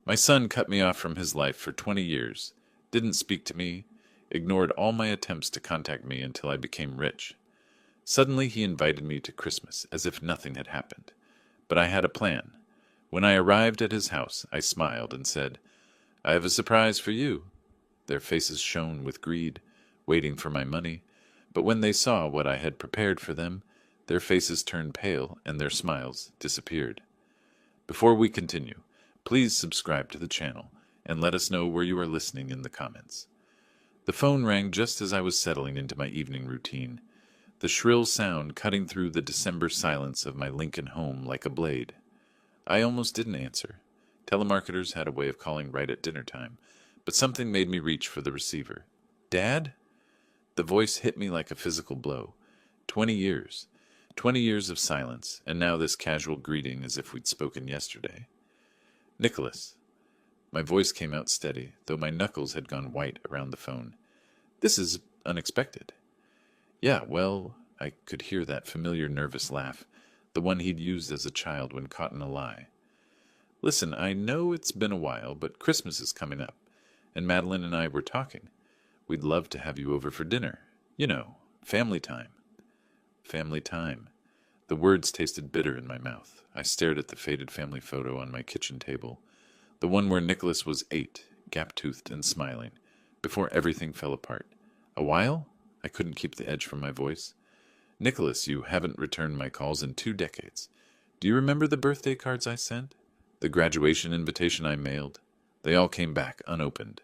My son cut me off from his life for 20 years, didn't speak to me, ignored all my attempts to contact me until I became rich. Suddenly he invited me to Christmas as if nothing had happened. But I had a plan. When I arrived at his house, I smiled and said, "I have a surprise for you." Their faces shone with greed, waiting for my money, but when they saw what I had prepared for them, their faces turned pale and their smiles disappeared. Before we continue, please subscribe to the channel and let us know where you are listening in the comments. The phone rang just as I was settling into my evening routine, the shrill sound cutting through the December silence of my Lincoln home like a blade. I almost didn't answer. Telemarketers had a way of calling right at dinner time, but something made me reach for the receiver. "Dad?" The voice hit me like a physical blow. 20 years. 20 years of silence, and now this casual greeting as if we'd spoken yesterday. "Nicholas." My voice came out steady, though my knuckles had gone white around the phone. "This is unexpected." "Yeah, well," I could hear that familiar nervous laugh, the one he'd used as a child when caught in a lie. "Listen, I know it's been a while, but Christmas is coming up, and Madeline and I were talking. We'd love to have you over for dinner. You know, family time." Family time. The words tasted bitter in my mouth. I stared at the faded family photo on my kitchen table, the one where Nicholas was 8, gap-toothed and smiling, before everything fell apart. "A while?" I couldn't keep the edge from my voice. "Nicholas, you haven't returned my calls in 2 decades. Do you remember the birthday cards I sent? The graduation invitation I mailed? They all came back unopened."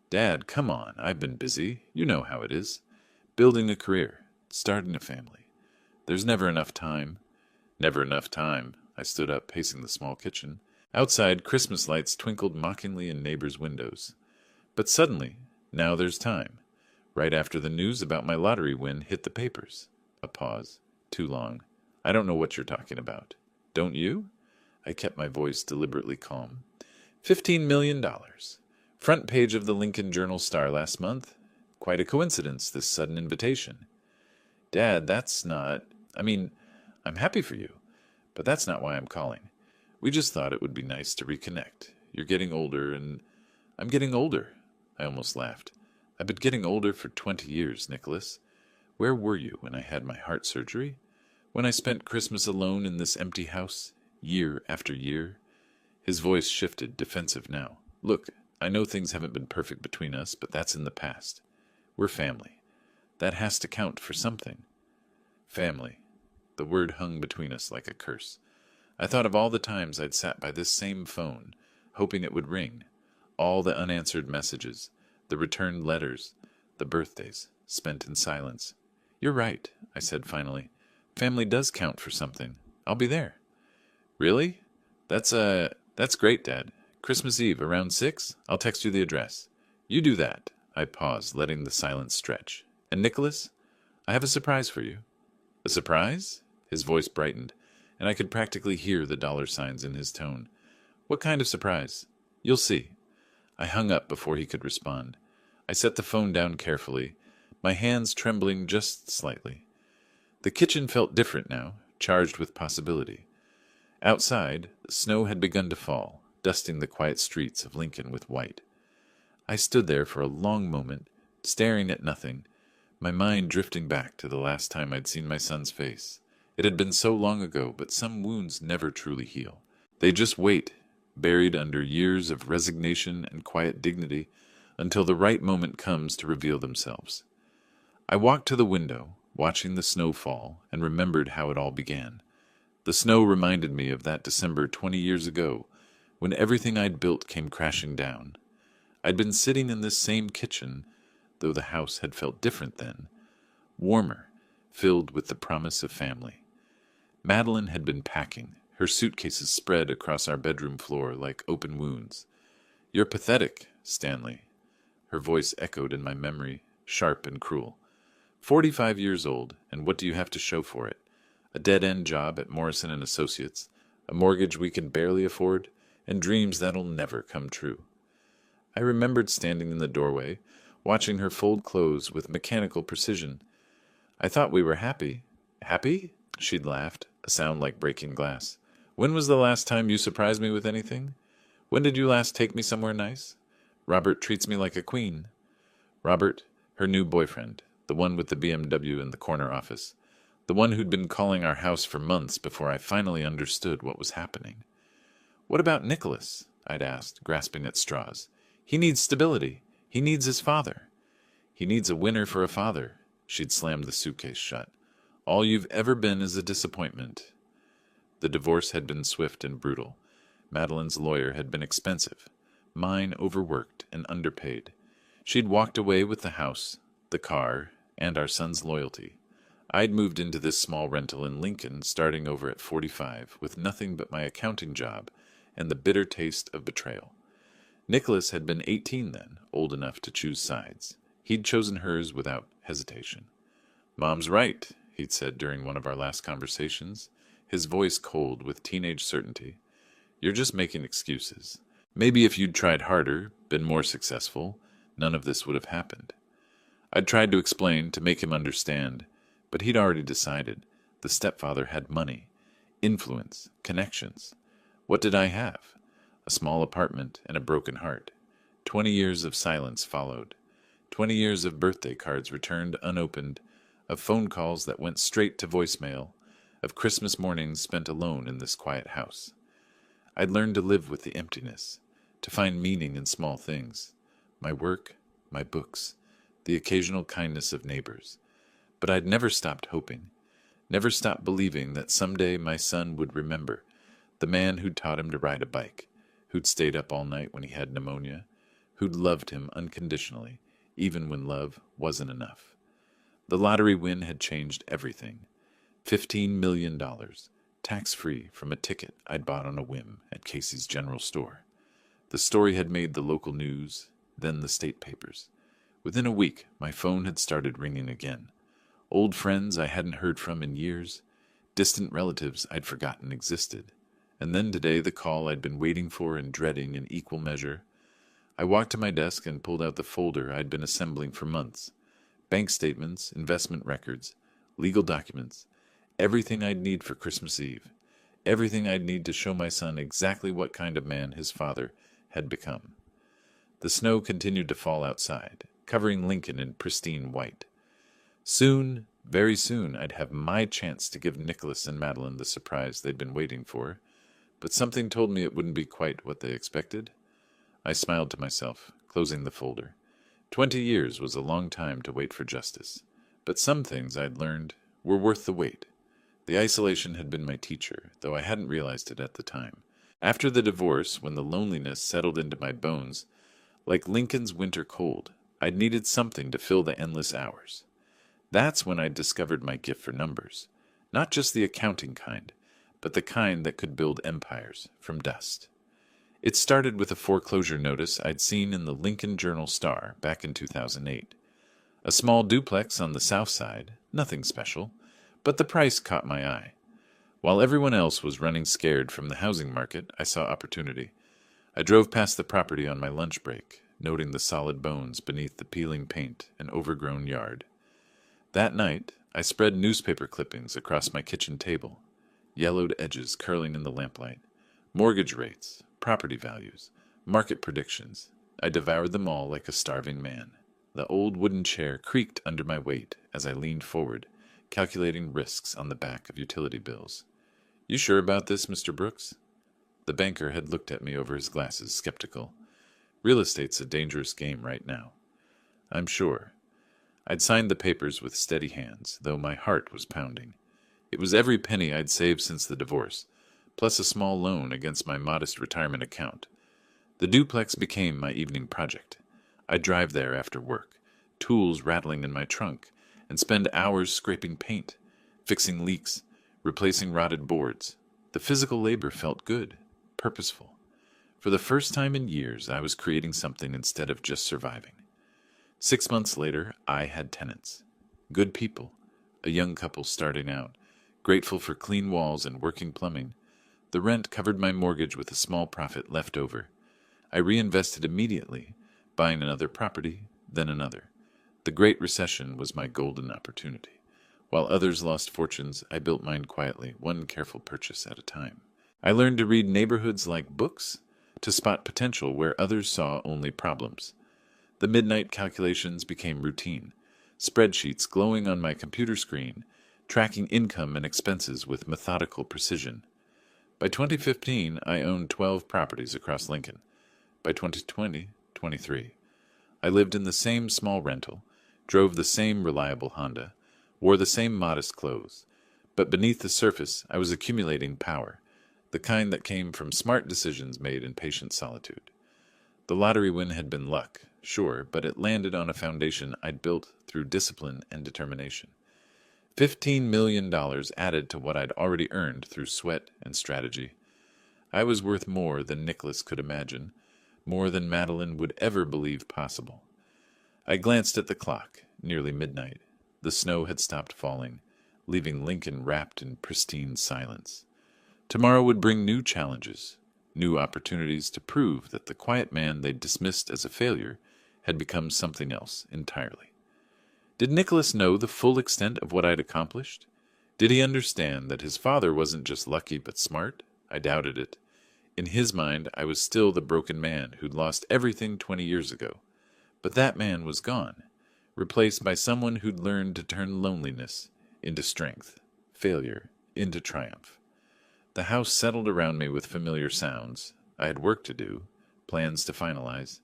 "Dad, come on. I've been busy. You know how it is. Building a career. Starting a family. There's never enough time." "Never enough time." I stood up, pacing the small kitchen. Outside, Christmas lights twinkled mockingly in neighbors' windows. But suddenly, now there's time. Right after the news about my lottery win hit the papers. A pause. Too long. "I don't know what you're talking about." "Don't you?" I kept my voice deliberately calm. $15 million. Front page of the Lincoln Journal-Star last month. Quite a coincidence, this sudden invitation. "Dad, that's not... I'm happy for you, but that's not why I'm calling. We just thought it would be nice to reconnect. You're getting older, and I'm getting older." I almost laughed. "I've been getting older for 20 years, Nicholas. Where were you when I had my heart surgery? When I spent Christmas alone in this empty house, year after year?" His voice shifted, defensive now. "Look, I know things haven't been perfect between us, but that's in the past. We're family. That has to count for something." Family. The word hung between us like a curse. I thought of all the times I'd sat by this same phone, hoping it would ring. All the unanswered messages, the returned letters, the birthdays, spent in silence. "You're right," I said finally. "Family does count for something. I'll be there." "Really? That's great, Dad. Christmas Eve, around 6? I'll text you the address." "You do that." I paused, letting the silence stretch. "And Nicholas, I have a surprise for you." "A surprise?" His voice brightened, and I could practically hear the dollar signs in his tone. "What kind of surprise?" "You'll see." I hung up before he could respond. I set the phone down carefully, my hands trembling just slightly. The kitchen felt different now, charged with possibility. Outside, snow had begun to fall, dusting the quiet streets of Lincoln with white. I stood there for a long moment, staring at nothing, my mind drifting back to the last time I'd seen my son's face. It had been so long ago, but some wounds never truly heal. They just wait, buried under years of resignation and quiet dignity, until the right moment comes to reveal themselves. I walked to the window, watching the snow fall, and remembered how it all began. The snow reminded me of that December 20 years ago, when everything I'd built came crashing down. I'd been sitting in this same kitchen, though the house had felt different then, warmer, filled with the promise of family. Madeline had been packing, her suitcases spread across our bedroom floor like open wounds. "You're pathetic, Stanley." Her voice echoed in my memory, sharp and cruel. 45 years old, and what do you have to show for it? A dead-end job at Morrison & Associates, a mortgage we can barely afford, and dreams that'll never come true. I remembered standing in the doorway, watching her fold clothes with mechanical precision. "I thought we were happy." "Happy?" She'd laughed, a sound like breaking glass. "When was the last time you surprised me with anything? When did you last take me somewhere nice? Robert treats me like a queen. Robert, her new boyfriend, the one with the BMW in the corner office, the one who'd been calling our house for months before I finally understood what was happening. What about Nicholas? I'd asked, grasping at straws. He needs stability. He needs his father. He needs a winner for a father. She'd slammed the suitcase shut. All you've ever been is a disappointment. The divorce had been swift and brutal. Madeline's lawyer had been expensive. Mine overworked and underpaid. She'd walked away with the house, the car, and our son's loyalty. I'd moved into this small rental in Lincoln, starting over at 45, with nothing but my accounting job and the bitter taste of betrayal. Nicholas had been 18 then, old enough to choose sides. He'd chosen hers without hesitation. "Mom's right," he'd said during one of our last conversations, his voice cold with teenage certainty. "You're just making excuses. Maybe if you'd tried harder, been more successful, none of this would have happened." I'd tried to explain, to make him understand, but he'd already decided. The stepfather had money, influence, connections. What did I have? A small apartment and a broken heart. 20 years of silence followed. 20 years of birthday cards returned unopened, of phone calls that went straight to voicemail, of Christmas mornings spent alone in this quiet house. I'd learned to live with the emptiness, to find meaning in small things. My work, my books, the occasional kindness of neighbors. But I'd never stopped hoping, never stopped believing that someday my son would remember the man who'd taught him to ride a bike, who'd stayed up all night when he had pneumonia, who'd loved him unconditionally, even when love wasn't enough. The lottery win had changed everything. $15 million, tax-free from a ticket I'd bought on a whim at Casey's General Store. The story had made the local news, then the state papers. Within a week, my phone had started ringing again. Old friends I hadn't heard from in years, distant relatives I'd forgotten existed. And then today the call I'd been waiting for and dreading in equal measure. I walked to my desk and pulled out the folder I'd been assembling for months. Bank statements, investment records, legal documents, everything I'd need for Christmas Eve. Everything I'd need to show my son exactly what kind of man his father had become. The snow continued to fall outside, covering Lincoln in pristine white. Soon, very soon, I'd have my chance to give Nicholas and Madeline the surprise they'd been waiting for, but something told me it wouldn't be quite what they expected. I smiled to myself, closing the folder. 20 years was a long time to wait for justice, but some things I'd learned were worth the wait. The isolation had been my teacher, though I hadn't realized it at the time. After the divorce, when the loneliness settled into my bones, like Lincoln's winter cold, I'd needed something to fill the endless hours. That's when I discovered my gift for numbers, not just the accounting kind, but the kind that could build empires from dust. It started with a foreclosure notice I'd seen in the Lincoln Journal-Star back in 2008. A small duplex on the south side, nothing special, but the price caught my eye. While everyone else was running scared from the housing market, I saw opportunity. I drove past the property on my lunch break, noting the solid bones beneath the peeling paint and overgrown yard. That night, I spread newspaper clippings across my kitchen table, yellowed edges curling in the lamplight. Mortgage rates, property values, market predictions. I devoured them all like a starving man. The old wooden chair creaked under my weight as I leaned forward, calculating risks on the back of utility bills. "You sure about this, Mr. Brooks?" The banker had looked at me over his glasses, skeptical. "Real estate's a dangerous game right now." "I'm sure." I'd signed the papers with steady hands, though my heart was pounding. It was every penny I'd saved since the divorce, plus a small loan against my modest retirement account. The duplex became my evening project. I'd drive there after work, tools rattling in my trunk, and spend hours scraping paint, fixing leaks, replacing rotted boards. The physical labor felt good, purposeful. For the first time in years, I was creating something instead of just surviving. 6 months later, I had tenants. Good people, a young couple starting out, grateful for clean walls and working plumbing. The rent covered my mortgage with a small profit left over. I reinvested immediately, buying another property, then another. The Great Recession was my golden opportunity. While others lost fortunes, I built mine quietly, one careful purchase at a time. I learned to read neighborhoods like books, to spot potential where others saw only problems. The midnight calculations became routine, spreadsheets glowing on my computer screen, tracking income and expenses with methodical precision. By 2015, I owned 12 properties across Lincoln. By 2020, 23. I lived in the same small rental, drove the same reliable Honda, wore the same modest clothes. But beneath the surface, I was accumulating power, the kind that came from smart decisions made in patient solitude. The lottery win had been luck, sure, but it landed on a foundation I'd built through discipline and determination. $15 million added to what I'd already earned through sweat and strategy. I was worth more than Nicholas could imagine, more than Madeline would ever believe possible. I glanced at the clock, nearly midnight. The snow had stopped falling, leaving Lincoln wrapped in pristine silence. Tomorrow would bring new challenges, new opportunities to prove that the quiet man they'd dismissed as a failure had become something else entirely. Did Nicholas know the full extent of what I'd accomplished? Did he understand that his father wasn't just lucky but smart? I doubted it. In his mind, I was still the broken man who'd lost everything 20 years ago. But that man was gone, replaced by someone who'd learned to turn loneliness into strength, failure into triumph. The house settled around me with familiar sounds. I had work to do, plans to finalize.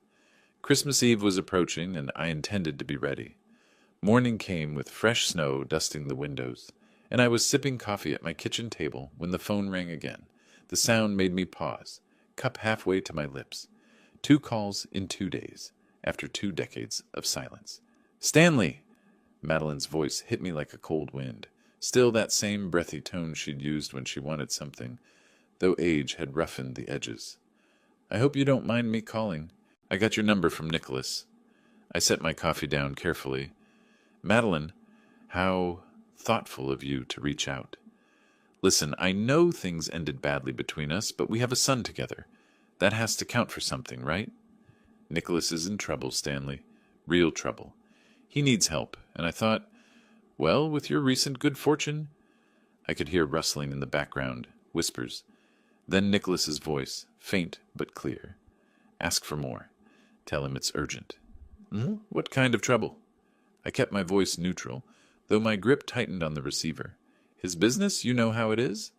Christmas Eve was approaching, and I intended to be ready. Morning came with fresh snow dusting the windows, and I was sipping coffee at my kitchen table when the phone rang again. The sound made me pause, cup halfway to my lips. 2 calls in 2 days, after 2 decades of silence. "Stanley!" Madeline's voice hit me like a cold wind, still that same breathy tone she'd used when she wanted something, though age had roughened the edges. "I hope you don't mind me calling. I got your number from Nicholas." I set my coffee down carefully. "Madeline, how thoughtful of you to reach out. Listen, I know things ended badly between us, but we have a son together. That has to count for something, right? Nicholas is in trouble, Stanley. Real trouble. He needs help, and I thought, well, with your recent good fortune..." I could hear rustling in the background, whispers. Then Nicholas's voice, faint but clear. "Ask for more. Tell him it's urgent." "What kind of trouble?" I kept my voice neutral, though my grip tightened on the receiver. "His business, you know how it is.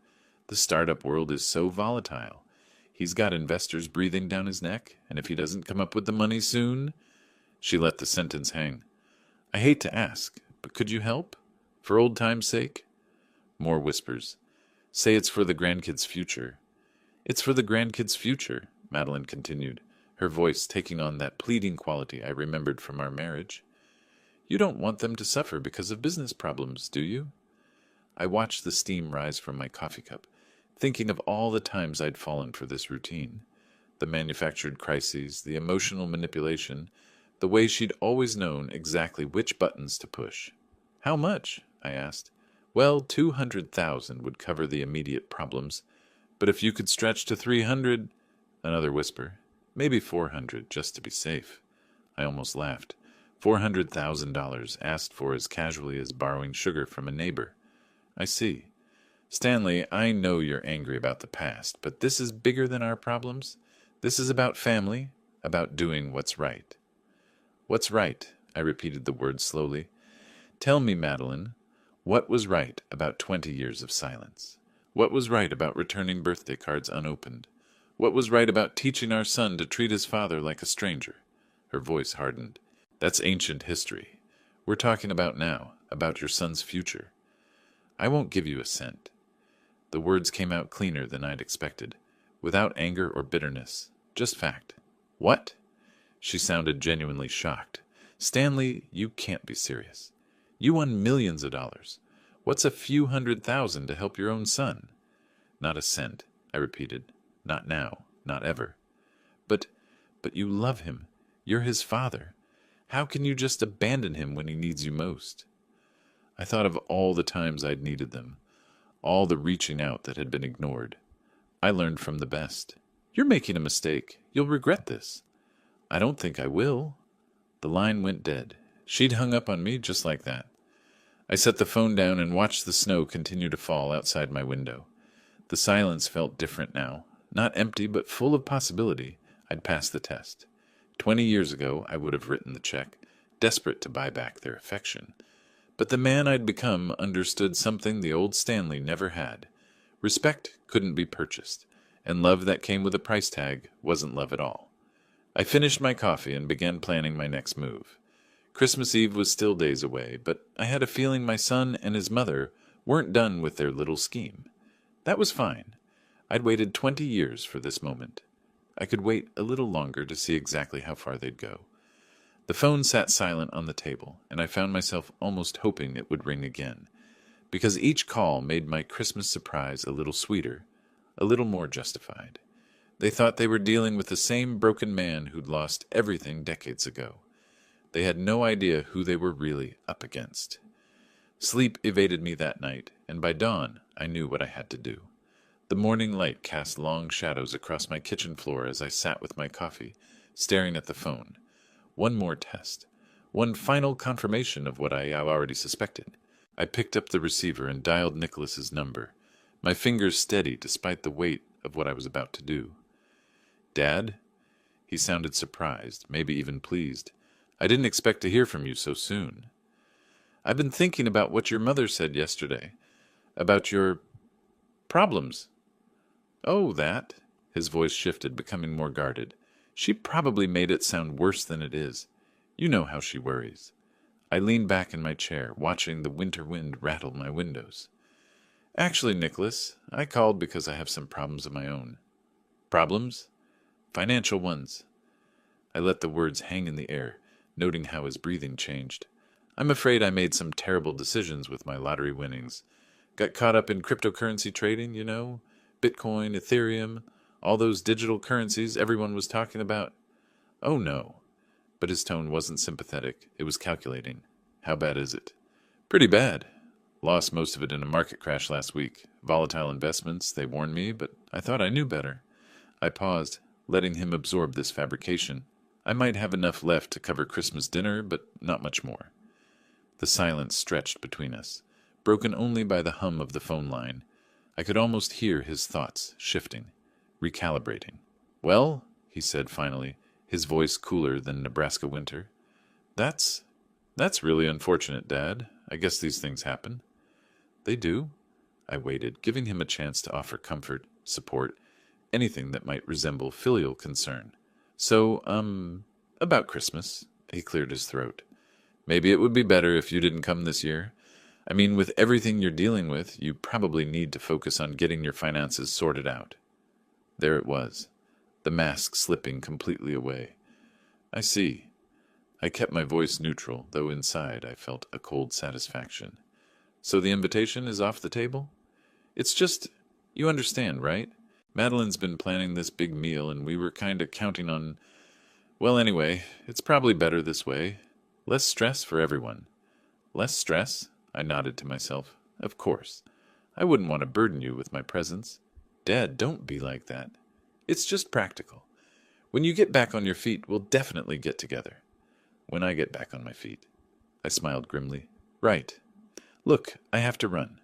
The startup world is so volatile. He's got investors breathing down his neck, and if he doesn't come up with the money soon..." She let the sentence hang. "I hate to ask, but could you help? For old time's sake?" More whispers. "Say it's for the grandkids' future." "It's for the grandkids' future," Madeline continued, her voice taking on that pleading quality I remembered from our marriage. "You don't want them to suffer because of business problems, do you?" I watched the steam rise from my coffee cup, thinking of all the times I'd fallen for this routine. The manufactured crises, the emotional manipulation, the way she'd always known exactly which buttons to push. "How much?" I asked. "Well, 200,000 would cover the immediate problems, but if you could stretch to 300..." Another whisper. "Maybe 400, just to be safe." I almost laughed. $400,000 asked for as casually as borrowing sugar from a neighbor. "I see. Stanley, I know you're angry about the past, but this is bigger than our problems. This is about family, about doing what's right." "What's right?" I repeated the word slowly. "Tell me, Madeline, what was right about 20 years of silence? What was right about returning birthday cards unopened? What was right about teaching our son to treat his father like a stranger?" Her voice hardened. "That's ancient history. We're talking about now, about your son's future." "I won't give you a cent." The words came out cleaner than I'd expected, without anger or bitterness, just fact. "What?" She sounded genuinely shocked. "Stanley, you can't be serious. You won millions of dollars. What's a few $100,000 to help your own son?" "Not a cent," I repeated. "Not now, not ever." But you love him. You're his father. How can you just abandon him when he needs you most?" I thought of all the times I'd needed them, all the reaching out that had been ignored. I learned from the best. "You're making a mistake. You'll regret this." "I don't think I will." The line went dead. She'd hung up on me just like that. I set the phone down and watched the snow continue to fall outside my window. The silence felt different now, Not empty, but full of possibility, I'd passed the test. 20 years ago, I would have written the check, desperate to buy back their affection. But the man I'd become understood something the old Stanley never had. Respect couldn't be purchased, and love that came with a price tag wasn't love at all. I finished my coffee and began planning my next move. Christmas Eve was still days away, but I had a feeling my son and his mother weren't done with their little scheme. That was fine. I'd waited 20 years for this moment. I could wait a little longer to see exactly how far they'd go. The phone sat silent on the table, and I found myself almost hoping it would ring again, because each call made my Christmas surprise a little sweeter, a little more justified. They thought they were dealing with the same broken man who'd lost everything decades ago. They had no idea who they were really up against. Sleep evaded me that night, and by dawn I knew what I had to do. The morning light cast long shadows across my kitchen floor as I sat with my coffee, staring at the phone. One more test. One final confirmation of what I already suspected. I picked up the receiver and dialed Nicholas's number, my fingers steady despite the weight of what I was about to do. "Dad?" He sounded surprised, maybe even pleased. "I didn't expect to hear from you so soon." "I've been thinking about what your mother said yesterday. About your problems." "Oh, that?" His voice shifted, becoming more guarded. "She probably made it sound worse than it is. You know how she worries." I leaned back in my chair, watching the winter wind rattle my windows. "Actually, Nicholas, I called because I have some problems of my own." "Problems?" "Financial ones." I let the words hang in the air, noting how his breathing changed. "I'm afraid I made some terrible decisions with my lottery winnings. Got caught up in cryptocurrency trading, you know? Bitcoin, Ethereum, all those digital currencies everyone was talking about." "Oh, no." But his tone wasn't sympathetic. It was calculating. "How bad is it?" "Pretty bad. Lost most of it in a market crash last week. Volatile investments, they warned me, but I thought I knew better." I paused, letting him absorb this fabrication. I might have enough left to cover Christmas dinner, but not much more. The silence stretched between us, broken only by the hum of the phone line. I could almost hear his thoughts shifting, recalibrating. "Well," he said finally, his voice cooler than Nebraska winter. That's really unfortunate, Dad. I guess these things happen." "They do?" I waited, giving him a chance to offer comfort, support, anything that might resemble filial concern. "So, about Christmas." He cleared his throat. "Maybe it would be better if you didn't come this year. I mean, with everything you're dealing with, you probably need to focus on getting your finances sorted out." There it was, the mask slipping completely away. "I see." I kept my voice neutral, though inside I felt a cold satisfaction. "So the invitation is off the table?" "It's just, you understand, right? Madeline's been planning this big meal, and we were kinda counting on... Well, anyway, it's probably better this way. Less stress for everyone." "Less stress?" I nodded to myself. "Of course. I wouldn't want to burden you with my presence." "Dad, don't be like that. It's just practical. When you get back on your feet, we'll definitely get together." "When I get back on my feet." I smiled grimly. "Right. Look, I have to run.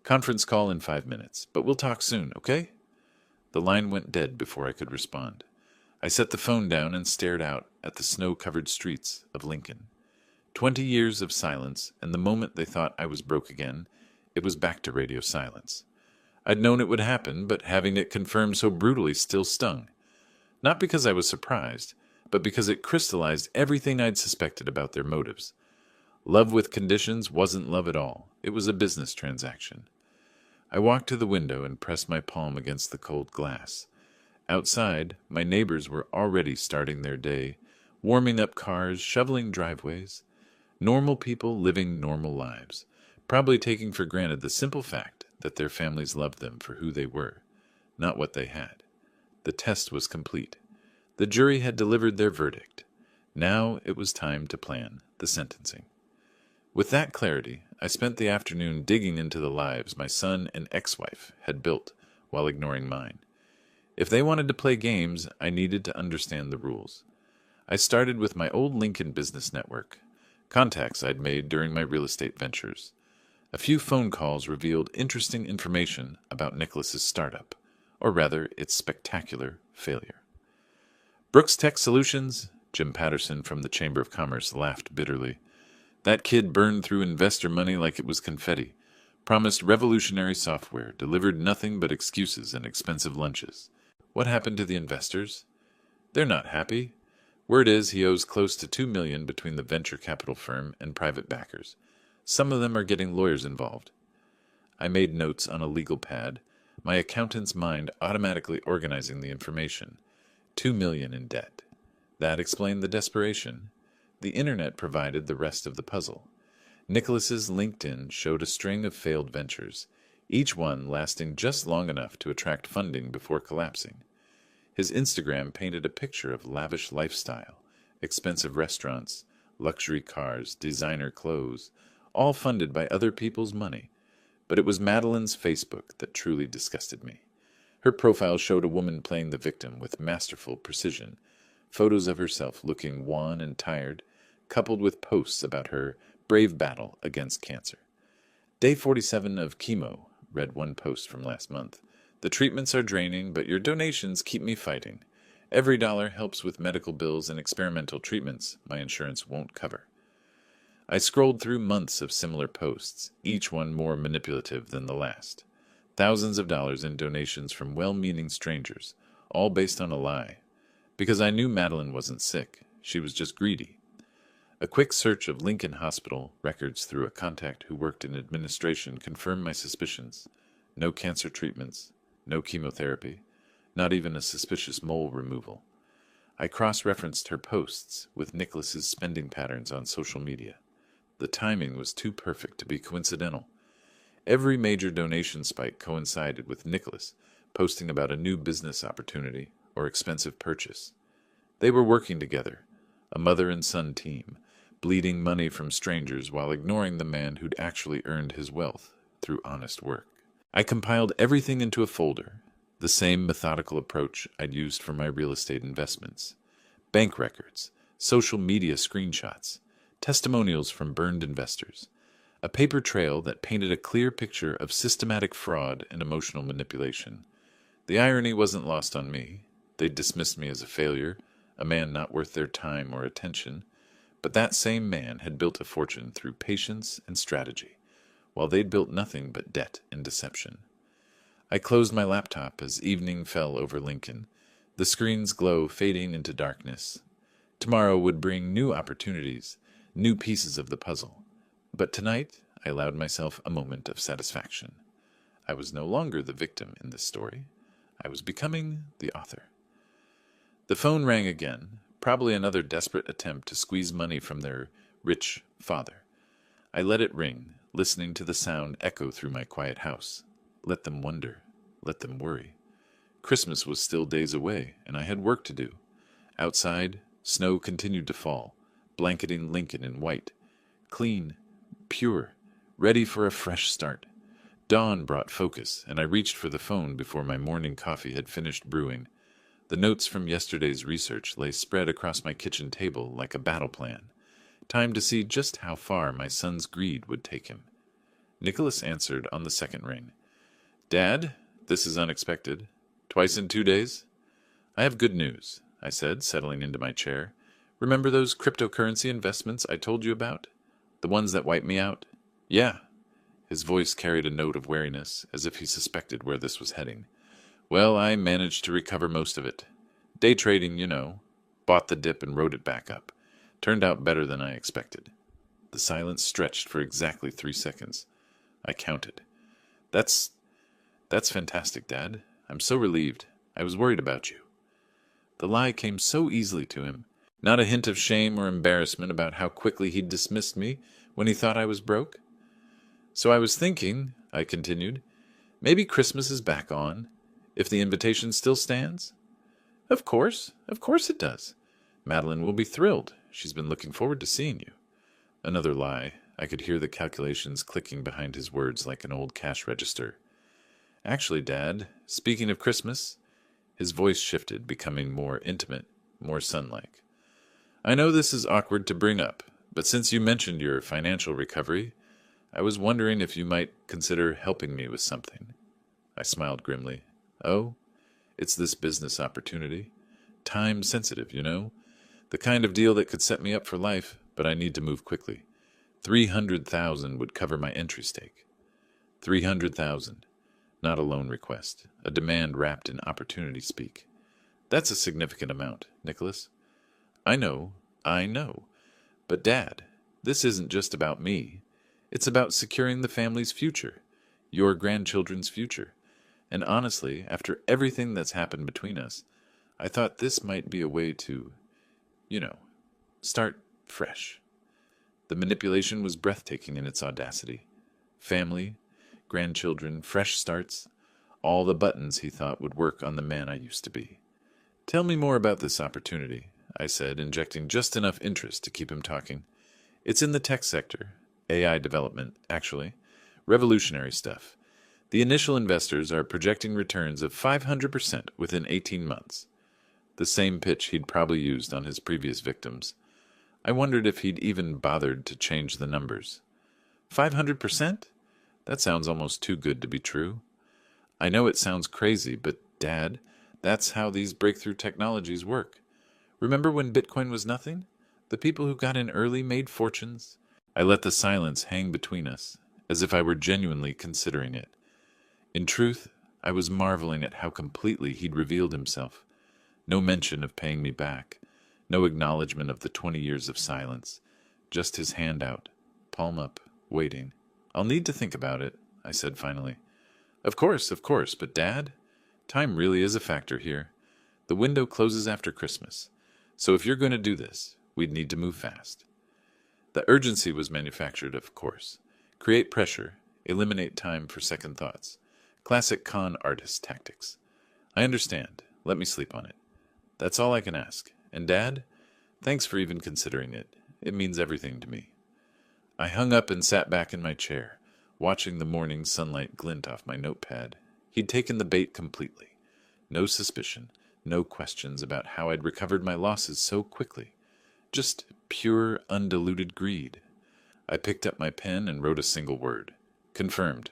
Conference call in 5 minutes, but we'll talk soon, okay?" The line went dead before I could respond. I set the phone down and stared out at the snow-covered streets of Lincoln. 20 years of silence, and the moment they thought I was broke again, it was back to radio silence. I'd known it would happen, but having it confirmed so brutally still stung. Not because I was surprised, but because it crystallized everything I'd suspected about their motives. Love with conditions wasn't love at all. It was a business transaction. I walked to the window and pressed my palm against the cold glass. Outside, my neighbors were already starting their day, warming up cars, shoveling driveways. Normal people living normal lives, probably taking for granted the simple fact that their families loved them for who they were, not what they had. The test was complete. The jury had delivered their verdict. Now it was time to plan the sentencing. With that clarity, I spent the afternoon digging into the lives my son and ex-wife had built while ignoring mine. If they wanted to play games, I needed to understand the rules. I started with my old Lincoln business network, contacts I'd made during my real estate ventures. A few phone calls revealed interesting information about Nicholas's startup, or rather its spectacular failure. Brooks Tech Solutions, Jim Patterson from the Chamber of Commerce laughed bitterly. That kid burned through investor money like it was confetti, promised revolutionary software, delivered nothing but excuses and expensive lunches. What happened to the investors? They're not happy. Word is he owes close to $2 million between the venture capital firm and private backers. Some of them are getting lawyers involved. I made notes on a legal pad, my accountant's mind automatically organizing the information. $2 million in debt. That explained the desperation. The internet provided the rest of the puzzle. Nicholas's LinkedIn showed a string of failed ventures, each one lasting just long enough to attract funding before collapsing. His Instagram painted a picture of lavish lifestyle, expensive restaurants, luxury cars, designer clothes, all funded by other people's money. But it was Madeline's Facebook that truly disgusted me. Her profile showed a woman playing the victim with masterful precision, photos of herself looking wan and tired, coupled with posts about her brave battle against cancer. Day 47 of chemo, read one post from last month. The treatments are draining, but your donations keep me fighting. Every dollar helps with medical bills and experimental treatments my insurance won't cover. I scrolled through months of similar posts, each one more manipulative than the last. Thousands of dollars in donations from well-meaning strangers, all based on a lie. Because I knew Madeline wasn't sick, she was just greedy. A quick search of Lincoln Hospital records through a contact who worked in administration confirmed my suspicions. No cancer treatments, no chemotherapy, not even a suspicious mole removal. I cross-referenced her posts with Nicholas's spending patterns on social media. The timing was too perfect to be coincidental. Every major donation spike coincided with Nicholas posting about a new business opportunity or expensive purchase. They were working together, a mother and son team, bleeding money from strangers while ignoring the man who'd actually earned his wealth through honest work. I compiled everything into a folder, the same methodical approach I'd used for my real estate investments. Bank records, social media screenshots, testimonials from burned investors, a paper trail that painted a clear picture of systematic fraud and emotional manipulation. The irony wasn't lost on me. They'd dismissed me as a failure, a man not worth their time or attention, but that same man had built a fortune through patience and strategy, while they'd built nothing but debt and deception. I closed my laptop as evening fell over Lincoln, the screen's glow fading into darkness. Tomorrow would bring new opportunities, new pieces of the puzzle. But tonight, I allowed myself a moment of satisfaction. I was no longer the victim in this story. I was becoming the author. The phone rang again, probably another desperate attempt to squeeze money from their rich father. I let it ring, listening to the sound echo through my quiet house. Let them wonder. Let them worry. Christmas was still days away, and I had work to do. Outside, snow continued to fall, blanketing Lincoln in white. Clean, pure, ready for a fresh start. Dawn brought focus, and I reached for the phone before my morning coffee had finished brewing. The notes from yesterday's research lay spread across my kitchen table like a battle plan. Time to see just how far my son's greed would take him. Nicholas answered on the second ring. "Dad, this is unexpected. Twice in 2 days?" "I have good news," I said, settling into my chair. "Remember those cryptocurrency investments I told you about? The ones that wiped me out?" "Yeah." His voice carried a note of wariness, as if he suspected where this was heading. "Well, I managed to recover most of it. Day trading, you know. Bought the dip and rode it back up. Turned out better than I expected." The silence stretched for exactly 3 seconds. I counted. That's fantastic, Dad. I'm so relieved. I was worried about you." The lie came so easily to him. Not a hint of shame or embarrassment about how quickly he'd dismissed me when he thought I was broke. "So I was thinking," I continued, "maybe Christmas is back on, if the invitation still stands?" Of course it does. Madeline will be thrilled. She's been looking forward to seeing you." Another lie. I could hear the calculations clicking behind his words like an old cash register. "Actually, Dad, speaking of Christmas," his voice shifted, becoming more intimate, more son-like. "I know this is awkward to bring up, but since you mentioned your financial recovery, I was wondering if you might consider helping me with something." I smiled grimly. "Oh, It's this business opportunity. Time sensitive, The kind of deal that could set me up for life, but I need to move quickly. 300,000 would cover my entry stake. 300,000. Not a loan request. A demand wrapped in opportunity speak. That's a significant amount, Nicholas. I know. But Dad, this isn't just about me. It's about securing the family's future. Your grandchildren's future. And honestly, after everything that's happened between us, I thought this might be a way to, start fresh. The manipulation was breathtaking in its audacity. Family, grandchildren, fresh starts, all the buttons he thought would work on the man I used to be. Tell me more about this opportunity, I said, injecting just enough interest to keep him talking. It's in the tech sector. AI development, actually. Revolutionary stuff. The initial investors are projecting returns of 500% within 18 months. The same pitch he'd probably used on his previous victims. I wondered if he'd even bothered to change the numbers. 500%? That sounds almost too good to be true. I know it sounds crazy, but Dad, that's how these breakthrough technologies work. Remember when Bitcoin was nothing? The people who got in early made fortunes. I let the silence hang between us, as if I were genuinely considering it. In truth, I was marveling at how completely he'd revealed himself. No mention of paying me back. No acknowledgement of the 20 years of silence. Just his hand out, palm up, waiting. I'll need to think about it, I said finally. Of course, but Dad, time really is a factor here. The window closes after Christmas. So if you're going to do this, we'd need to move fast. The urgency was manufactured, of course. Create pressure, eliminate time for second thoughts. Classic con artist tactics. I understand. Let me sleep on it. That's all I can ask. And Dad, thanks for even considering it. It means everything to me. I hung up and sat back in my chair, watching the morning sunlight glint off my notepad. He'd taken the bait completely. No suspicion, no questions about how I'd recovered my losses so quickly. Just pure, undiluted greed. I picked up my pen and wrote a single word. Confirmed.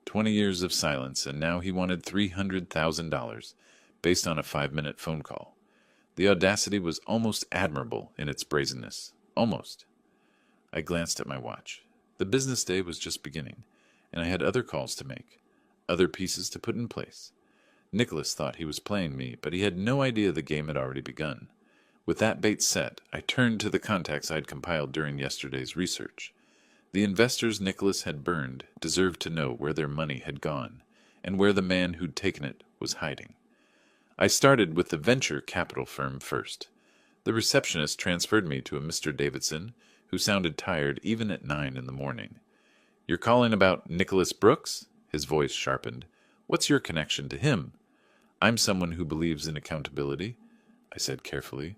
20 years of silence, and now he wanted $300,000, based on a 5-minute phone call. The audacity was almost admirable in its brazenness. Almost. I glanced at my watch. The business day was just beginning, and I had other calls to make, other pieces to put in place. Nicholas thought he was playing me, but he had no idea the game had already begun. With that bait set, I turned to the contacts I'd compiled during yesterday's research. The investors Nicholas had burned deserved to know where their money had gone, and where the man who'd taken it was hiding. I started with the venture capital firm first. The receptionist transferred me to a Mr. Davidson, who sounded tired even at 9 in the morning. You're calling about Nicholas Brooks? His voice sharpened. What's your connection to him? I'm someone who believes in accountability, I said carefully.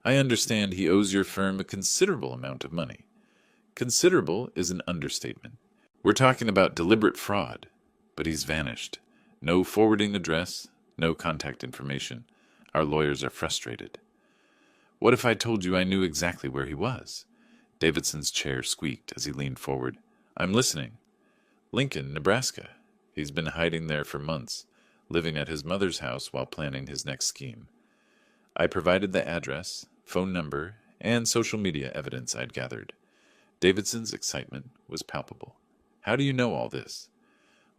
I understand he owes your firm a considerable amount of money. Considerable is an understatement. We're talking about deliberate fraud, but he's vanished. No forwarding address, no contact information. Our lawyers are frustrated. What if I told you I knew exactly where he was? Davidson's chair squeaked as he leaned forward. I'm listening. Lincoln, Nebraska. He's been hiding there for months, living at his mother's house while planning his next scheme. I provided the address, phone number, and social media evidence I'd gathered. Davidson's excitement was palpable. How do you know all this?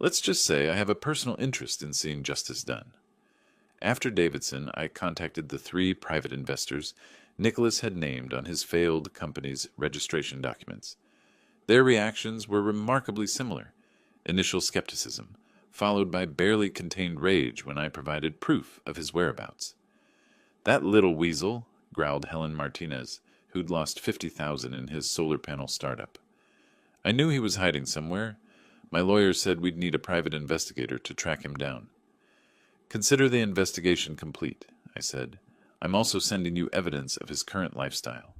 Let's just say I have a personal interest in seeing justice done. After Davidson, I contacted the 3 private investors Nicholas had named on his failed company's registration documents. Their reactions were remarkably similar. Initial skepticism, followed by barely contained rage when I provided proof of his whereabouts. That little weasel, growled Helen Martinez, who'd lost $50,000 in his solar panel startup. I knew he was hiding somewhere. My lawyer said we'd need a private investigator to track him down. Consider the investigation complete, I said. I'm also sending you evidence of his current lifestyle.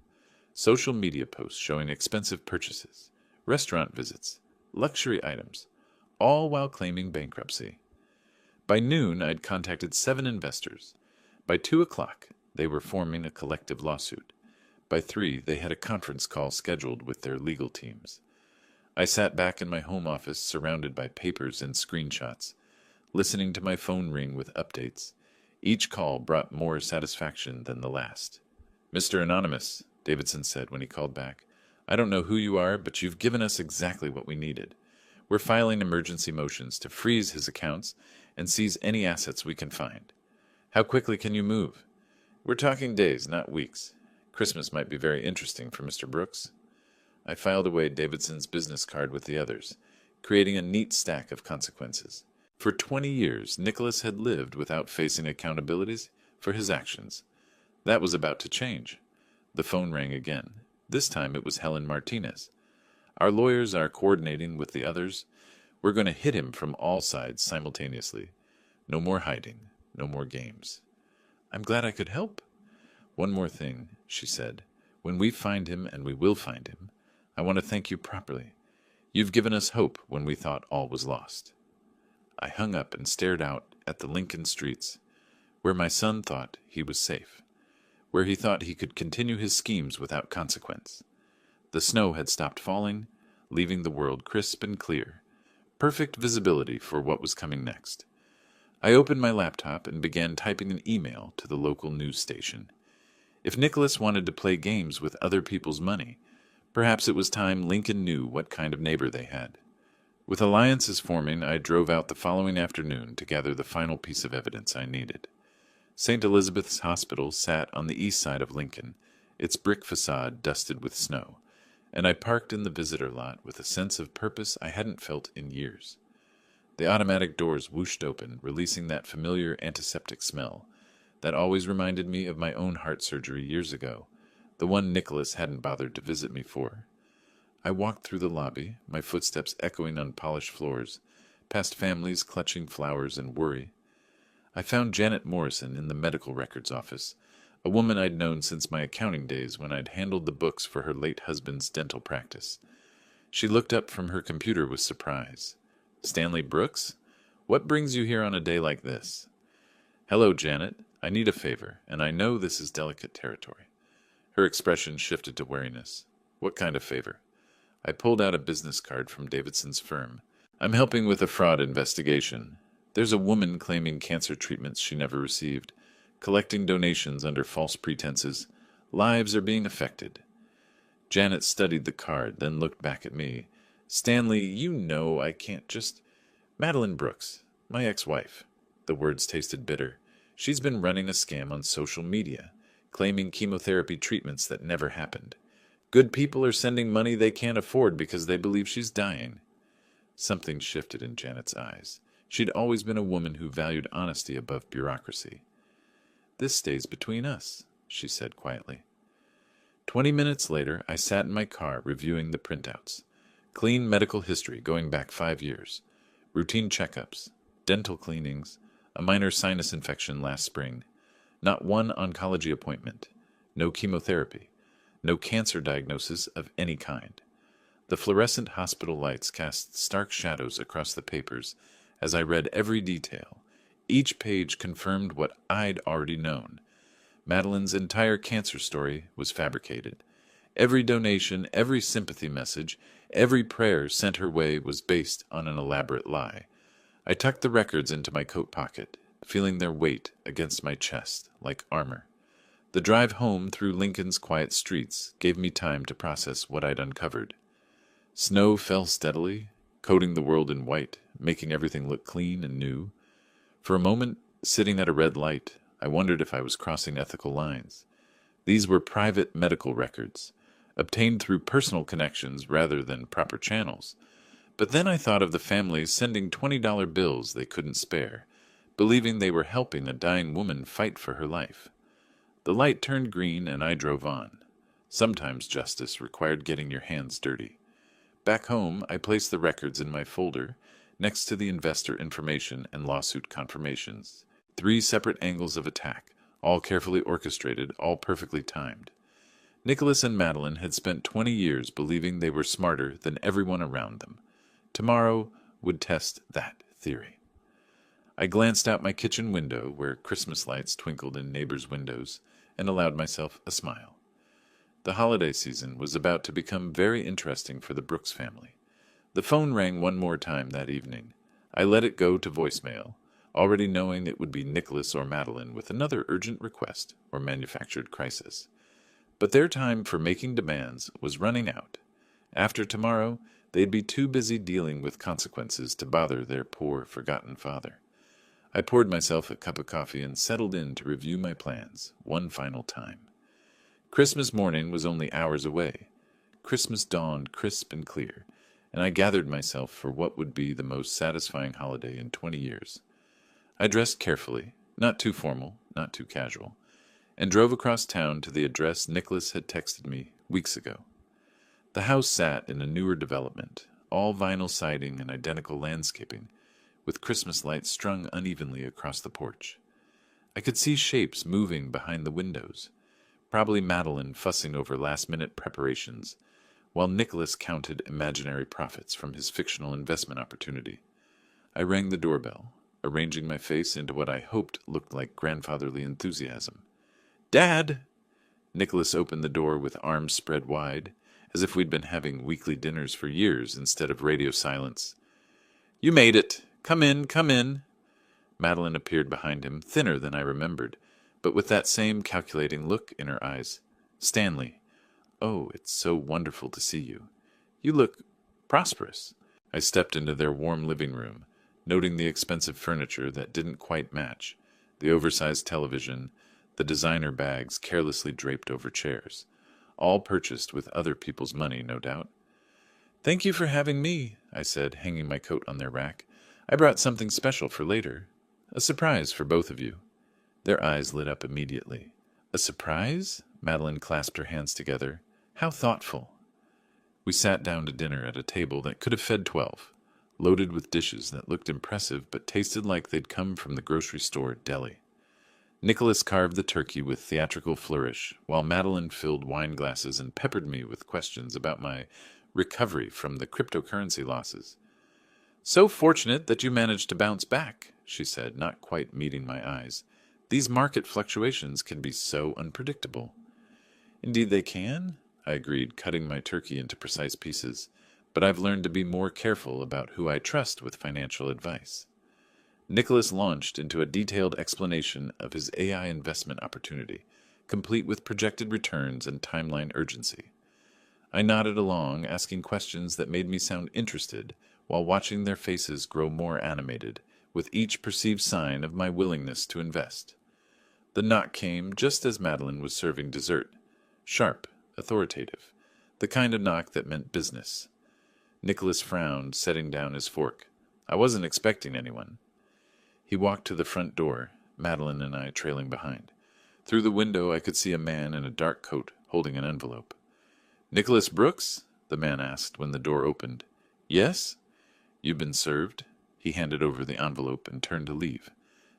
Social media posts showing expensive purchases, restaurant visits, luxury items, all while claiming bankruptcy. By noon, I'd contacted 7 investors. By 2 o'clock, they were forming a collective lawsuit. By 3, they had a conference call scheduled with their legal teams. I sat back in my home office surrounded by papers and screenshots. listening to my phone ring with updates. Each call brought more satisfaction than the last. "Mr. Anonymous," Davidson said when he called back, "I don't know who you are, but you've given us exactly what we needed. We're filing emergency motions to freeze his accounts and seize any assets we can find. How quickly can you move?" "We're talking days, not weeks. Christmas might be very interesting for Mr. Brooks." I filed away Davidson's business card with the others, creating a neat stack of consequences. For 20 years, Nicholas had lived without facing accountabilities for his actions. That was about to change. The phone rang again. This time it was Helen Martinez. "Our lawyers are coordinating with the others. We're going to hit him from all sides simultaneously. No more hiding. No more games." "I'm glad I could help." "One more thing," she said. "When we find him, and we will find him, I want to thank you properly. You've given us hope when we thought all was lost." I hung up and stared out at the Lincoln streets, where my son thought he was safe, where he thought he could continue his schemes without consequence. The snow had stopped falling, leaving the world crisp and clear, perfect visibility for what was coming next. I opened my laptop and began typing an email to the local news station. If Nicholas wanted to play games with other people's money, perhaps it was time Lincoln knew what kind of neighbor they had. With alliances forming, I drove out the following afternoon to gather the final piece of evidence I needed. St. Elizabeth's Hospital sat on the east side of Lincoln, its brick facade dusted with snow, and I parked in the visitor lot with a sense of purpose I hadn't felt in years. The automatic doors whooshed open, releasing that familiar antiseptic smell that always reminded me of my own heart surgery years ago, the one Nicholas hadn't bothered to visit me for. I walked through the lobby, my footsteps echoing on polished floors, past families clutching flowers and worry. I found Janet Morrison in the medical records office, a woman I'd known since my accounting days when I'd handled the books for her late husband's dental practice. She looked up from her computer with surprise. "Stanley Brooks? What brings you here on a day like this?" "Hello, Janet. I need a favor, and I know this is delicate territory." Her expression shifted to wariness. "What kind of favor?" I pulled out a business card from Davidson's firm. "I'm helping with a fraud investigation. There's a woman claiming cancer treatments she never received, collecting donations under false pretenses. Lives are being affected." Janet studied the card, then looked back at me. "Stanley, you know I can't just—" "Madeline Brooks, my ex-wife." The words tasted bitter. "She's been running a scam on social media, claiming chemotherapy treatments that never happened. Good people are sending money they can't afford because they believe she's dying." Something shifted in Janet's eyes. She'd always been a woman who valued honesty above bureaucracy. "This stays between us," she said quietly. 20 minutes later, I sat in my car reviewing the printouts. Clean medical history going back 5 years. Routine checkups, dental cleanings, a minor sinus infection last spring. Not one oncology appointment. No chemotherapy. No cancer diagnosis of any kind. The fluorescent hospital lights cast stark shadows across the papers as I read every detail. Each page confirmed what I'd already known. Madeline's entire cancer story was fabricated. Every donation, every sympathy message, every prayer sent her way was based on an elaborate lie. I tucked the records into my coat pocket, feeling their weight against my chest like armor. The drive home through Lincoln's quiet streets gave me time to process what I'd uncovered. Snow fell steadily, coating the world in white, making everything look clean and new. For a moment, sitting at a red light, I wondered if I was crossing ethical lines. These were private medical records, obtained through personal connections rather than proper channels. But then I thought of the families sending $20 bills they couldn't spare, believing they were helping a dying woman fight for her life. The light turned green and I drove on. Sometimes justice required getting your hands dirty. Back home, I placed the records in my folder next to the investor information and lawsuit confirmations. 3 separate angles of attack, all carefully orchestrated, all perfectly timed. Nicholas and Madeline had spent 20 years believing they were smarter than everyone around them. Tomorrow would test that theory. I glanced out my kitchen window, where Christmas lights twinkled in neighbors' windows, and allowed myself a smile. The holiday season was about to become very interesting for the Brooks family. The phone rang one more time that evening. I let it go to voicemail, already knowing it would be Nicholas or Madeline with another urgent request or manufactured crisis. But their time for making demands was running out. After tomorrow, they'd be too busy dealing with consequences to bother their poor, forgotten father. I poured myself a cup of coffee and settled in to review my plans one final time. Christmas morning was only hours away. Christmas dawned crisp and clear, and I gathered myself for what would be the most satisfying holiday in 20 years. I dressed carefully, not too formal, not too casual, and drove across town to the address Nicholas had texted me weeks ago. The house sat in a newer development, all vinyl siding and identical landscaping, with Christmas lights strung unevenly across the porch. I could see shapes moving behind the windows, probably Madeline fussing over last-minute preparations, while Nicholas counted imaginary profits from his fictional investment opportunity. I rang the doorbell, arranging my face into what I hoped looked like grandfatherly enthusiasm. "Dad!" Nicholas opened the door with arms spread wide, as if we'd been having weekly dinners for years instead of radio silence. "You made it! Come in, come in!" Madeline appeared behind him, thinner than I remembered, but with that same calculating look in her eyes. "Stanley, oh, it's so wonderful to see you. You look prosperous." I stepped into their warm living room, noting the expensive furniture that didn't quite match, the oversized television, the designer bags carelessly draped over chairs, all purchased with other people's money, no doubt. "Thank you for having me," I said, hanging my coat on their rack. "I brought something special for later. A surprise for both of you." Their eyes lit up immediately. "A surprise?" Madeline clasped her hands together. "How thoughtful." We sat down to dinner at a table that could have fed 12, loaded with dishes that looked impressive but tasted like they'd come from the grocery store deli. Nicholas carved the turkey with theatrical flourish, while Madeline filled wine glasses and peppered me with questions about my recovery from the cryptocurrency losses. "So fortunate that you managed to bounce back," she said, not quite meeting my eyes. "These market fluctuations can be so unpredictable." "Indeed they can," I agreed, cutting my turkey into precise pieces, "but I've learned to be more careful about who I trust with financial advice." Nicholas launched into a detailed explanation of his AI investment opportunity, complete with projected returns and timeline urgency. I nodded along, asking questions that made me sound interested, while watching their faces grow more animated, with each perceived sign of my willingness to invest. The knock came just as Madeline was serving dessert, sharp, authoritative, the kind of knock that meant business. Nicholas frowned, setting down his fork. I wasn't expecting anyone. He walked to the front door, Madeline and I trailing behind. Through the window I could see a man in a dark coat holding an envelope. "Nicholas Brooks?" the man asked when the door opened. "Yes?" "You've been served." He handed over the envelope and turned to leave.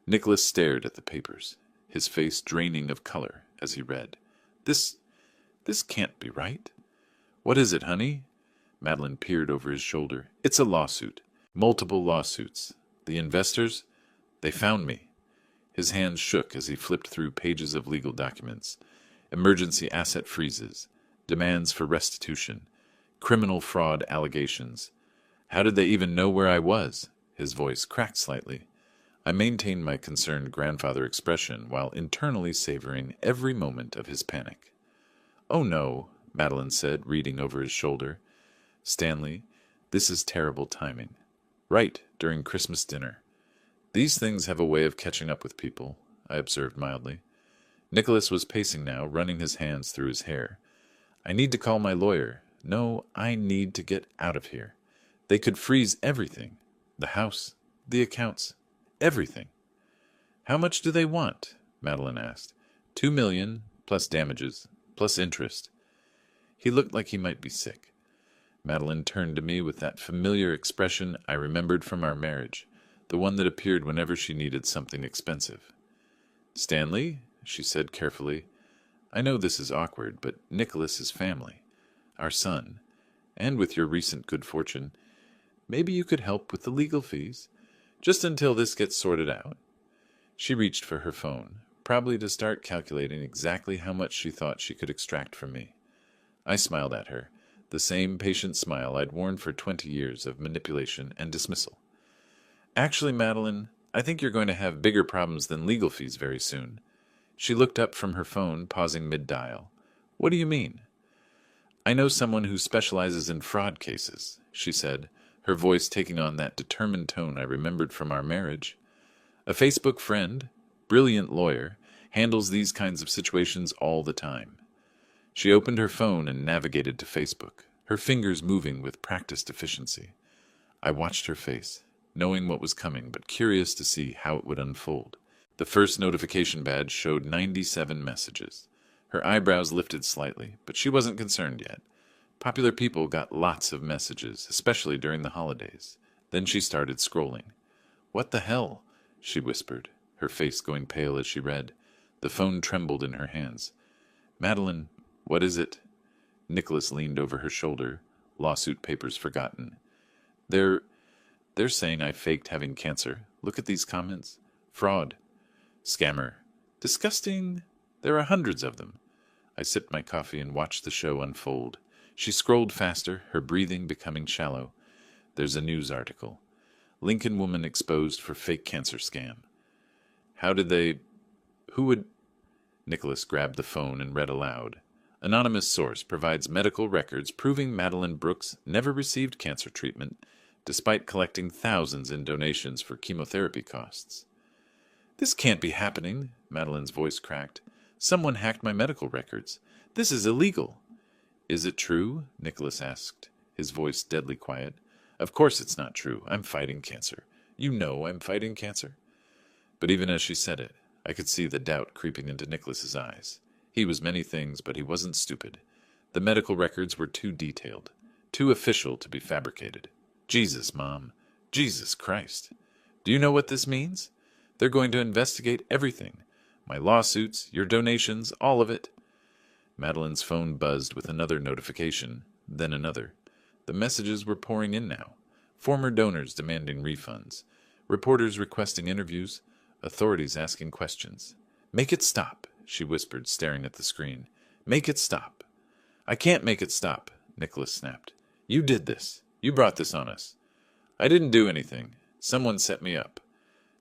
Nicholas stared at the papers, his face draining of color as he read. This can't be right." "What is it, honey?" Madeline peered over his shoulder. "It's a lawsuit. Multiple lawsuits. The investors, they found me." His hands shook as he flipped through pages of legal documents. Emergency asset freezes, demands for restitution, criminal fraud allegations. How did they even know where I was? His voice cracked slightly. I maintained my concerned grandfather expression while internally savoring every moment of his panic. "Oh no," Madeline said, reading over his shoulder. "Stanley, this is terrible timing. Right during Christmas dinner. These things have a way of catching up with people," I observed mildly. Nicholas was pacing now, running his hands through his hair. "I need to call my lawyer. No, I need to get out of here. They could freeze everything. The house, the accounts, everything." "How much do they want?" Madeline asked. $2 million, plus damages, plus interest." He looked like he might be sick. Madeline turned to me with that familiar expression I remembered from our marriage, the one that appeared whenever she needed something expensive. "Stanley," she said carefully, "I know this is awkward, but Nicholas is family, our son, and with your recent good fortune, maybe you could help with the legal fees, just until this gets sorted out." She reached for her phone, probably to start calculating exactly how much she thought she could extract from me. I smiled at her, the same patient smile I'd worn for 20 years of manipulation and dismissal. "Actually, Madeline, I think you're going to have bigger problems than legal fees very soon. She looked up from her phone, pausing mid-dial. What do you mean? I know someone who specializes in fraud cases, she said, her voice taking on that determined tone I remembered from our marriage. A Facebook friend, brilliant lawyer, handles these kinds of situations all the time. She opened her phone and navigated to Facebook, her fingers moving with practiced efficiency. I watched her face, knowing what was coming, but curious to see how it would unfold. The first notification badge showed 97 messages. Her eyebrows lifted slightly, but she wasn't concerned yet. Popular people got lots of messages, especially during the holidays. Then she started scrolling. What the hell? She whispered, her face going pale as she read. The phone trembled in her hands. Madeline, what is it? Nicholas leaned over her shoulder, lawsuit papers forgotten. They're saying I faked having cancer. Look at these comments. Fraud. Scammer. Disgusting. There are hundreds of them. I sipped my coffee and watched the show unfold. She scrolled faster, her breathing becoming shallow. There's a news article. Lincoln woman exposed for fake cancer scam. Who would... Nicholas grabbed the phone and read aloud. Anonymous source provides medical records proving Madeline Brooks never received cancer treatment, despite collecting thousands in donations for chemotherapy costs. This can't be happening, Madeline's voice cracked. Someone hacked my medical records. This is illegal. Is it true? Nicholas asked, his voice deadly quiet. Of course it's not true. I'm fighting cancer. You know I'm fighting cancer. But even as she said it, I could see the doubt creeping into Nicholas's eyes. He was many things, but he wasn't stupid. The medical records were too detailed, too official to be fabricated. Jesus, Mom. Jesus Christ. Do you know what this means? They're going to investigate everything. My lawsuits, your donations, all of it. Madeline's phone buzzed with another notification, then another. The messages were pouring in now. Former donors demanding refunds. Reporters requesting interviews. Authorities asking questions. Make it stop, she whispered, staring at the screen. Make it stop. I can't make it stop, Nicholas snapped. You did this. You brought this on us. I didn't do anything. Someone set me up.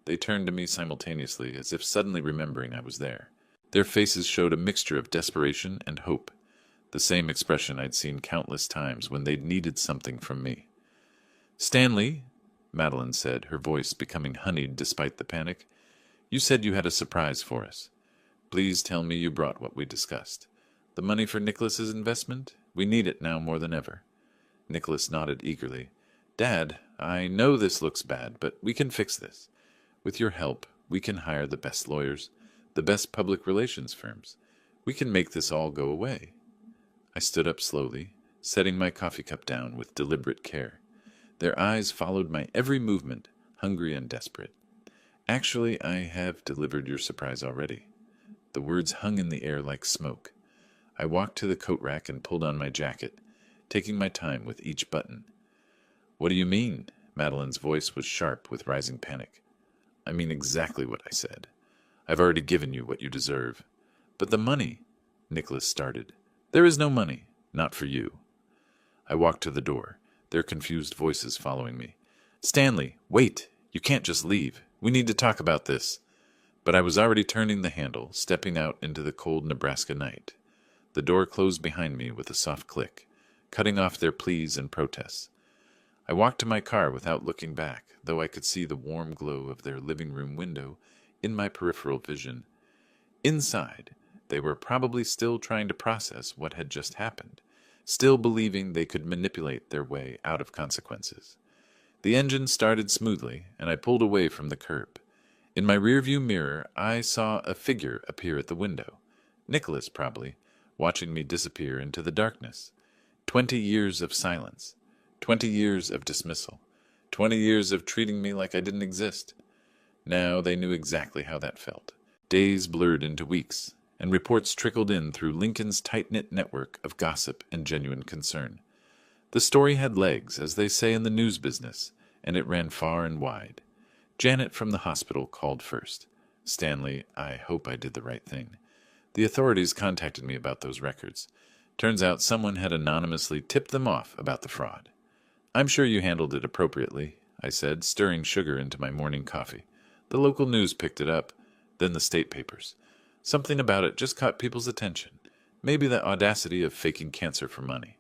They turned to me simultaneously, as if suddenly remembering I was there. Their faces showed a mixture of desperation and hope, the same expression I'd seen countless times when they'd needed something from me. Stanley, Madeline said, her voice becoming honeyed despite the panic, you said you had a surprise for us. Please tell me you brought what we discussed. The money for Nicholas's investment? We need it now more than ever. Nicholas nodded eagerly. Dad, I know this looks bad, but we can fix this. With your help, we can hire the best lawyers, the best public relations firms. We can make this all go away. I stood up slowly, setting my coffee cup down with deliberate care. Their eyes followed my every movement, hungry and desperate. Actually, I have delivered your surprise already. The words hung in the air like smoke. I walked to the coat rack and pulled on my jacket, taking my time with each button. What do you mean? Madeline's voice was sharp with rising panic. I mean exactly what I said. I've already given you what you deserve. But the money, Nicholas started. There is no money, not for you. I walked to the door, their confused voices following me. Stanley, wait! You can't just leave. We need to talk about this. But I was already turning the handle, stepping out into the cold Nebraska night. The door closed behind me with a soft click, cutting off their pleas and protests. I walked to my car without looking back, though I could see the warm glow of their living room window in my peripheral vision. Inside, they were probably still trying to process what had just happened, still believing they could manipulate their way out of consequences. The engine started smoothly, and I pulled away from the curb. In my rearview mirror, I saw a figure appear at the window. Nicholas, probably, watching me disappear into the darkness. 20 years of silence. 20 years of dismissal. 20 years of treating me like I didn't exist. Now they knew exactly how that felt. Days blurred into weeks, and reports trickled in through Lincoln's tight-knit network of gossip and genuine concern. The story had legs, as they say in the news business, and it ran far and wide. Janet from the hospital called first. Stanley, I hope I did the right thing. The authorities contacted me about those records. Turns out someone had anonymously tipped them off about the fraud. I'm sure you handled it appropriately, I said, stirring sugar into my morning coffee. The local news picked it up, then the state papers. Something about it just caught people's attention. Maybe the audacity of faking cancer for money.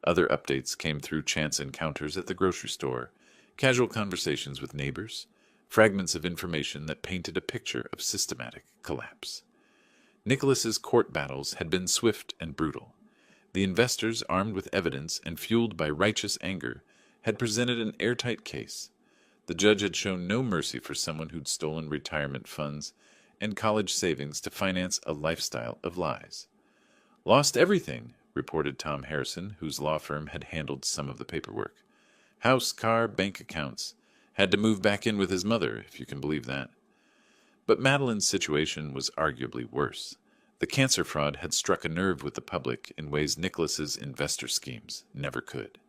Other updates came through chance encounters at the grocery store, casual conversations with neighbors, fragments of information that painted a picture of systematic collapse. Nicholas's court battles had been swift and brutal. The investors, armed with evidence and fueled by righteous anger, had presented an airtight case. The judge had shown no mercy for someone who'd stolen retirement funds and college savings to finance a lifestyle of lies. "Lost everything," reported Tom Harrison, whose law firm had handled some of the paperwork. "House, car, bank accounts. Had to move back in with his mother, if you can believe that." But Madeline's situation was arguably worse. The cancer fraud had struck a nerve with the public in ways Nicholas's investor schemes never could.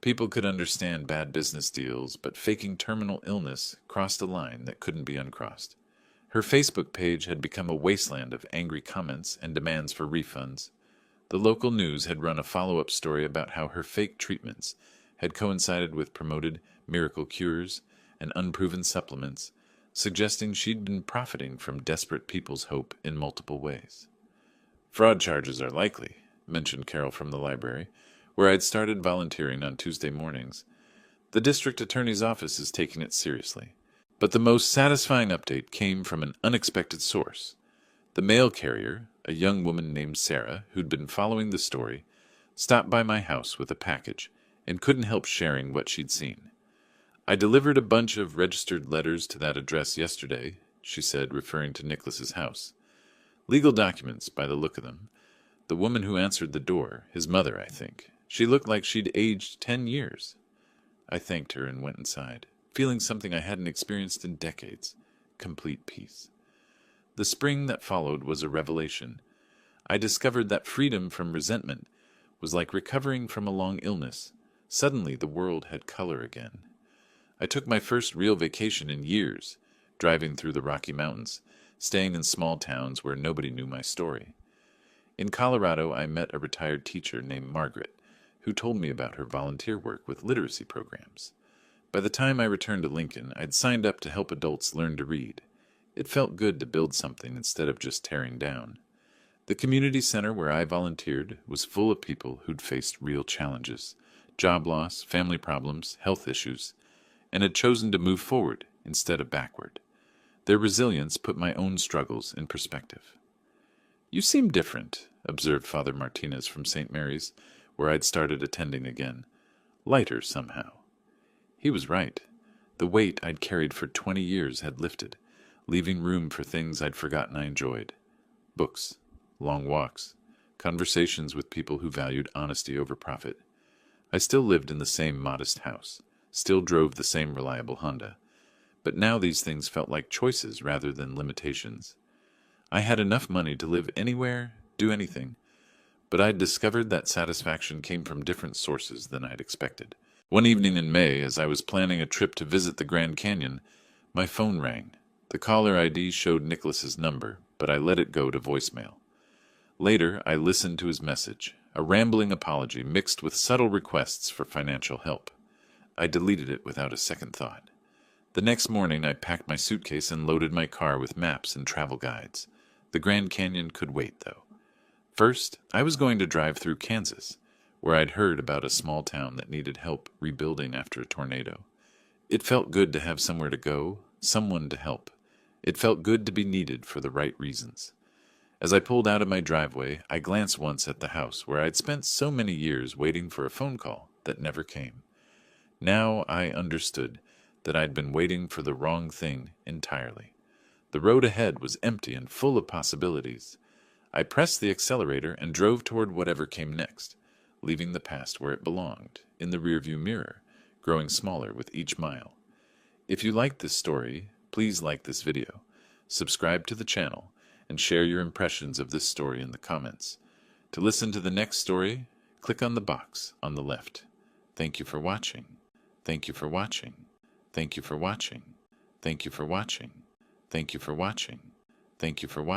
People could understand bad business deals, but faking terminal illness crossed a line that couldn't be uncrossed. Her Facebook page had become a wasteland of angry comments and demands for refunds. The local news had run a follow-up story about how her fake treatments had coincided with promoted miracle cures and unproven supplements, suggesting she'd been profiting from desperate people's hope in multiple ways. "Fraud charges are likely," mentioned Carol from the library, where I'd started volunteering on Tuesday mornings. "The district attorney's office is taking it seriously." But the most satisfying update came from an unexpected source. The mail carrier, a young woman named Sarah, who'd been following the story, stopped by my house with a package and couldn't help sharing what she'd seen. "I delivered a bunch of registered letters to that address yesterday," she said, referring to Nicholas's house. "Legal documents, by the look of them. The woman who answered the door, his mother, I think. She looked like she'd aged 10 years. I thanked her and went inside, feeling something I hadn't experienced in decades: complete peace. The spring that followed was a revelation. I discovered that freedom from resentment was like recovering from a long illness. Suddenly the world had color again. I took my first real vacation in years, driving through the Rocky Mountains, staying in small towns where nobody knew my story. In Colorado, I met a retired teacher named Margaret, who told me about her volunteer work with literacy programs. By the time I returned to Lincoln, I'd signed up to help adults learn to read. It felt good to build something instead of just tearing down. The community center where I volunteered was full of people who'd faced real challenges: job loss, family problems, health issues, and had chosen to move forward instead of backward. Their resilience put my own struggles in perspective. "You seem different," observed Father Martinez from St. Mary's, where I'd started attending again. "Lighter somehow." He was right. The weight I'd carried for 20 years had lifted, leaving room for things I'd forgotten I enjoyed: books, long walks, conversations with people who valued honesty over profit. I still lived in the same modest house, still drove the same reliable Honda, but now these things felt like choices rather than limitations. I had enough money to live anywhere, do anything, but I'd discovered that satisfaction came from different sources than I'd expected. One evening in May, as I was planning a trip to visit the Grand Canyon, my phone rang. The caller ID showed Nicholas's number, but I let it go to voicemail. Later, I listened to his message, a rambling apology mixed with subtle requests for financial help. I deleted it without a second thought. The next morning, I packed my suitcase and loaded my car with maps and travel guides. The Grand Canyon could wait, though. First, I was going to drive through Kansas, where I'd heard about a small town that needed help rebuilding after a tornado. It felt good to have somewhere to go, someone to help. It felt good to be needed for the right reasons. As I pulled out of my driveway, I glanced once at the house where I'd spent so many years waiting for a phone call that never came. Now I understood that I'd been waiting for the wrong thing entirely. The road ahead was empty and full of possibilities. I pressed the accelerator and drove toward whatever came next, leaving the past where it belonged, in the rearview mirror, growing smaller with each mile. If you liked this story, please like this video, subscribe to the channel, and share your impressions of this story in the comments. To listen to the next story, click on the box on the left. Thank you for watching. Thank you for watching. Thank you for watching. Thank you for watching. Thank you for watching. Thank you for watching.